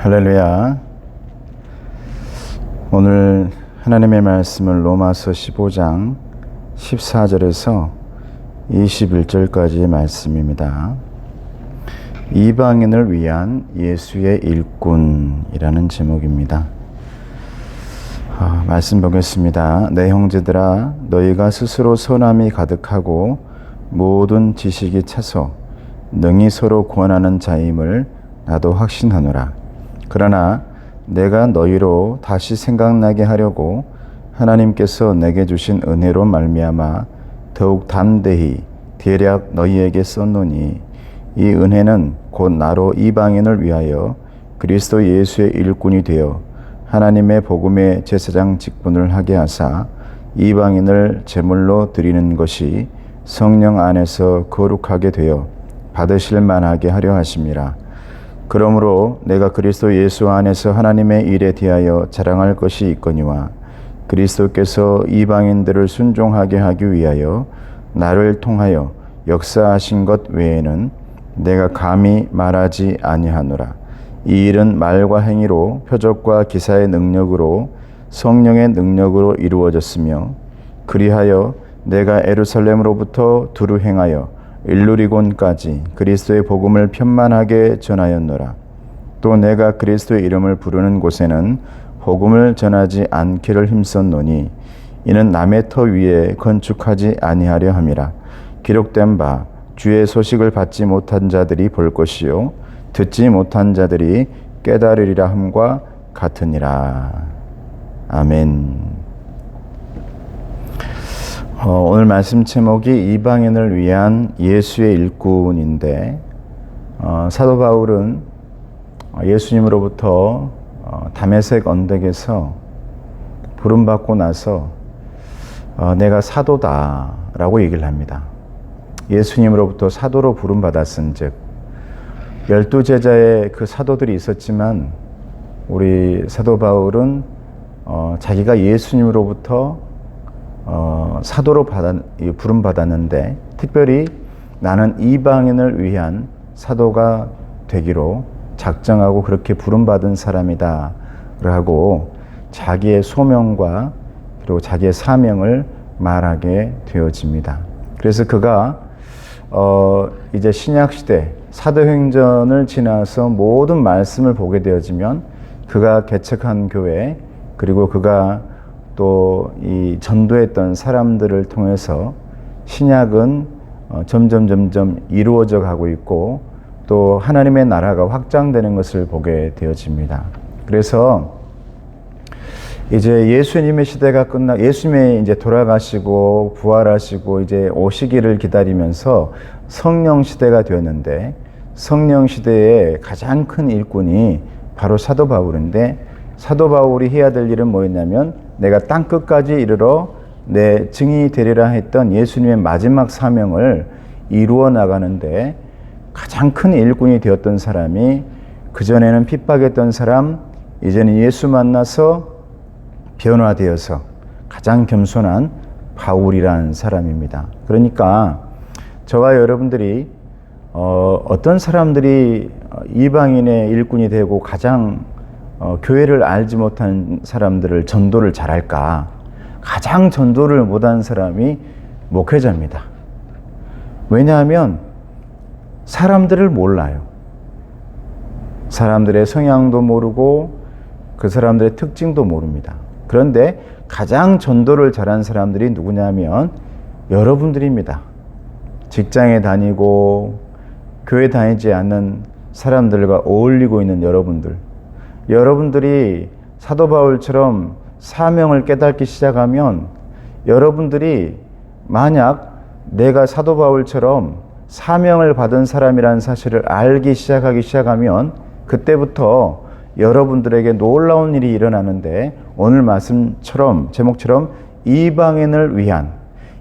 할렐루야. 오늘 하나님의 말씀은 로마서 15장 14절에서 21절까지의 말씀입니다. 이방인을 위한 예수의 일꾼이라는 제목입니다. 말씀 보겠습니다. 내 형제들아, 너희가 스스로 선함이 가득하고 모든 지식이 차서 능히 서로 구원하는 자임을 나도 확신하노라. 그러나 내가 너희로 다시 생각나게 하려고 하나님께서 내게 주신 은혜로 말미암아 더욱 담대히 대략 너희에게 썼노니, 이 은혜는 곧 나로 이방인을 위하여 그리스도 예수의 일꾼이 되어 하나님의 복음의 제사장 직분을 하게 하사 이방인을 제물로 드리는 것이 성령 안에서 거룩하게 되어 받으실 만하게 하려 하심이라. 그러므로 내가 그리스도 예수 안에서 하나님의 일에 대하여 자랑할 것이 있거니와, 그리스도께서 이방인들을 순종하게 하기 위하여 나를 통하여 역사하신 것 외에는 내가 감히 말하지 아니하노라. 이 일은 말과 행위로, 표적과 기사의 능력으로, 성령의 능력으로 이루어졌으며, 그리하여 내가 예루살렘으로부터 두루 행하여 일루리곤까지 그리스도의 복음을 편만하게 전하였노라. 또 내가 그리스도의 이름을 부르는 곳에는 복음을 전하지 않기를 힘썼노니, 이는 남의 터 위에 건축하지 아니하려 함이라. 기록된 바 주의 소식을 받지 못한 자들이 볼 것이요 듣지 못한 자들이 깨달으리라 함과 같으니라. 아멘. 오늘 말씀 제목이 이방인을 위한 예수의 일꾼인데, 사도 바울은 예수님으로부터 다메섹 언덕에서 부름받고 나서 내가 사도다라고 얘기를 합니다. 예수님으로부터 사도로 부름받았은 즉, 12제자의 그 사도들이 있었지만 우리 사도 바울은 자기가 예수님으로부터 사도로 부름받았는데, 특별히 나는 이방인을 위한 사도가 되기로 작정하고 그렇게 부름받은 사람이다 라고 자기의 소명과 그리고 자기의 사명을 말하게 되어집니다. 그래서 그가 이제 신약시대 사도행전을 지나서 모든 말씀을 보게 되어지면 그가 개척한 교회, 그리고 그가 또 이 전도했던 사람들을 통해서 신약은 점점 이루어져 가고 있고, 또 하나님의 나라가 확장되는 것을 보게 되어집니다. 그래서 이제 예수님의 시대가 예수님이 이제 돌아가시고 부활하시고 이제 오시기를 기다리면서 성령 시대가 되었는데, 성령 시대의 가장 큰 일꾼이 바로 사도 바울인데, 사도 바울이 해야 될 일은 뭐였냐면, 내가 땅 끝까지 이르러 내 증인이 되리라 했던 예수님의 마지막 사명을 이루어 나가는데, 가장 큰 일꾼이 되었던 사람이, 그전에는 핍박했던 사람, 이제는 예수 만나서 변화되어서 가장 겸손한 바울이라는 사람입니다. 그러니까 저와 여러분들이 어떤 사람들이 이방인의 일꾼이 되고 가장 교회를 알지 못한 사람들을 전도를 잘할까? 가장 전도를 못한 사람이 목회자입니다. 왜냐하면 사람들을 몰라요. 사람들의 성향도 모르고 그 사람들의 특징도 모릅니다. 그런데 가장 전도를 잘한 사람들이 누구냐면 여러분들입니다. 직장에 다니고 교회 다니지 않는 사람들과 어울리고 있는 여러분들이 사도 바울처럼 사명을 깨닫기 시작하면, 여러분들이 만약 내가 사도 바울처럼 사명을 받은 사람이라는 사실을 알기 시작하면, 그때부터 여러분들에게 놀라운 일이 일어나는데, 오늘 말씀처럼 제목처럼 이방인을 위한,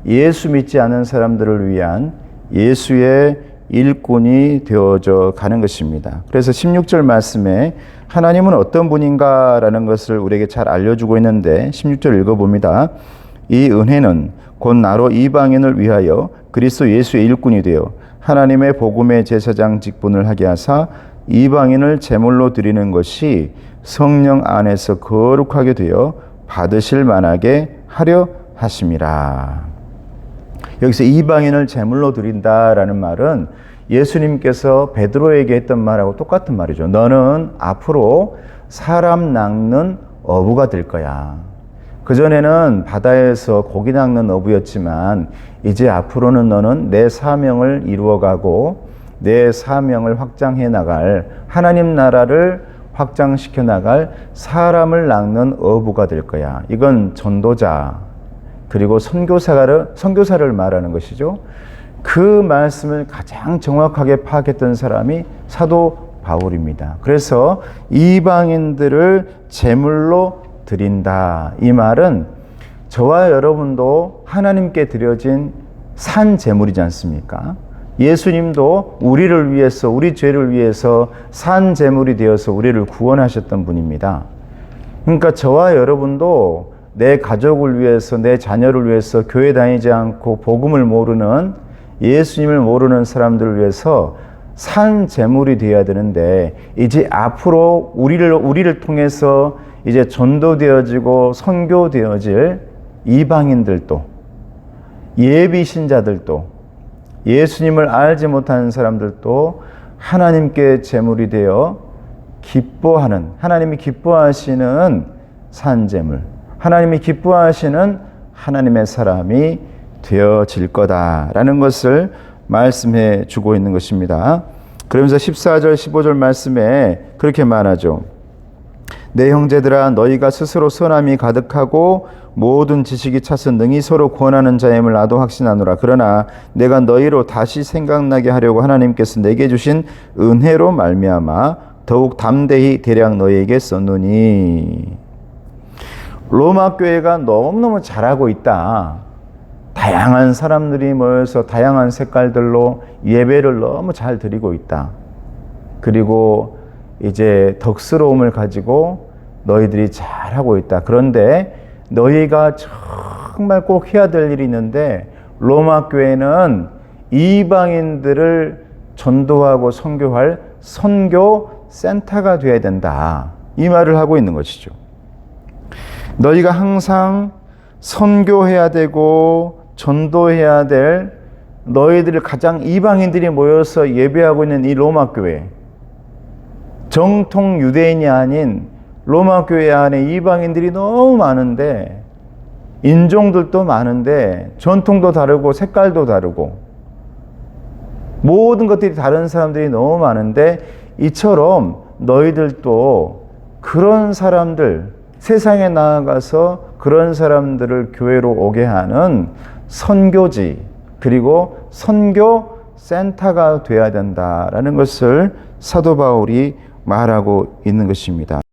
예수 믿지 않는 사람들을 위한 예수의 일꾼이 되어져 가는 것입니다. 그래서 16절 말씀에 하나님은 어떤 분인가 라는 것을 우리에게 잘 알려주고 있는데, 16절 읽어봅니다. 이 은혜는 곧 나로 이방인을 위하여 그리스도 예수의 일꾼이 되어 하나님의 복음의 제사장 직분을 하게 하사 이방인을 제물로 드리는 것이 성령 안에서 거룩하게 되어 받으실 만하게 하려 하심이라. 여기서 이방인을 제물로 드린다라는 말은 예수님께서 베드로에게 했던 말하고 똑같은 말이죠. 너는 앞으로 사람 낚는 어부가 될 거야. 그전에는 바다에서 고기 낚는 어부였지만 이제 앞으로는 너는 내 사명을 이루어가고 내 사명을 확장해 나갈, 하나님 나라를 확장시켜 나갈 사람을 낚는 어부가 될 거야. 이건 전도자 그리고 선교사를 말하는 것이죠. 그 말씀을 가장 정확하게 파악했던 사람이 사도 바울입니다. 그래서 이방인들을 제물로 드린다. 이 말은 저와 여러분도 하나님께 드려진 산 제물이지 않습니까? 예수님도 우리를 위해서, 우리 죄를 위해서 산 제물이 되어서 우리를 구원하셨던 분입니다. 그러니까 저와 여러분도 내 가족을 위해서, 내 자녀를 위해서 교회 다니지 않고 복음을 모르는, 예수님을 모르는 사람들을 위해서 산 제물이 되어야 되는데, 이제 앞으로 우리를 통해서 이제 전도되어지고 선교되어질 이방인들도, 예비신자들도, 예수님을 알지 못하는 사람들도 하나님께 제물이 되어 기뻐하는, 하나님이 기뻐하시는 산제물, 하나님이 기뻐하시는 하나님의 사람이 되어질 거다라는 것을 말씀해 주고 있는 것입니다. 그러면서 14절 15절 말씀에 그렇게 말하죠. 내 형제들아 너희가 스스로 선함이 가득하고 모든 지식이 차서 능히 서로 구원하는 자임을 나도 확신하노라. 그러나 내가 너희로 다시 생각나게 하려고 하나님께서 내게 주신 은혜로 말미암아 더욱 담대히 대략 너희에게 썼노니. 로마 교회가 너무너무 잘하고 있다. 다양한 사람들이 모여서 다양한 색깔들로 예배를 너무 잘 드리고 있다. 그리고 이제 덕스러움을 가지고 너희들이 잘하고 있다. 그런데 너희가 정말 꼭 해야 될 일이 있는데, 로마 교회는 이방인들을 전도하고 선교할 선교 센터가 되어야 된다. 이 말을 하고 있는 것이죠. 너희가 항상 선교해야 되고 전도해야 될, 너희들을 가장 이방인들이 모여서 예배하고 있는 이 로마 교회, 정통 유대인이 아닌 로마 교회 안에 이방인들이 너무 많은데, 인종들도 많은데, 전통도 다르고 색깔도 다르고 모든 것들이 다른 사람들이 너무 많은데, 이처럼 너희들도 그런 사람들, 세상에 나아가서 그런 사람들을 교회로 오게 하는 선교지, 그리고 선교 센터가 되어야 된다라는 것을 사도 바울이 말하고 있는 것입니다.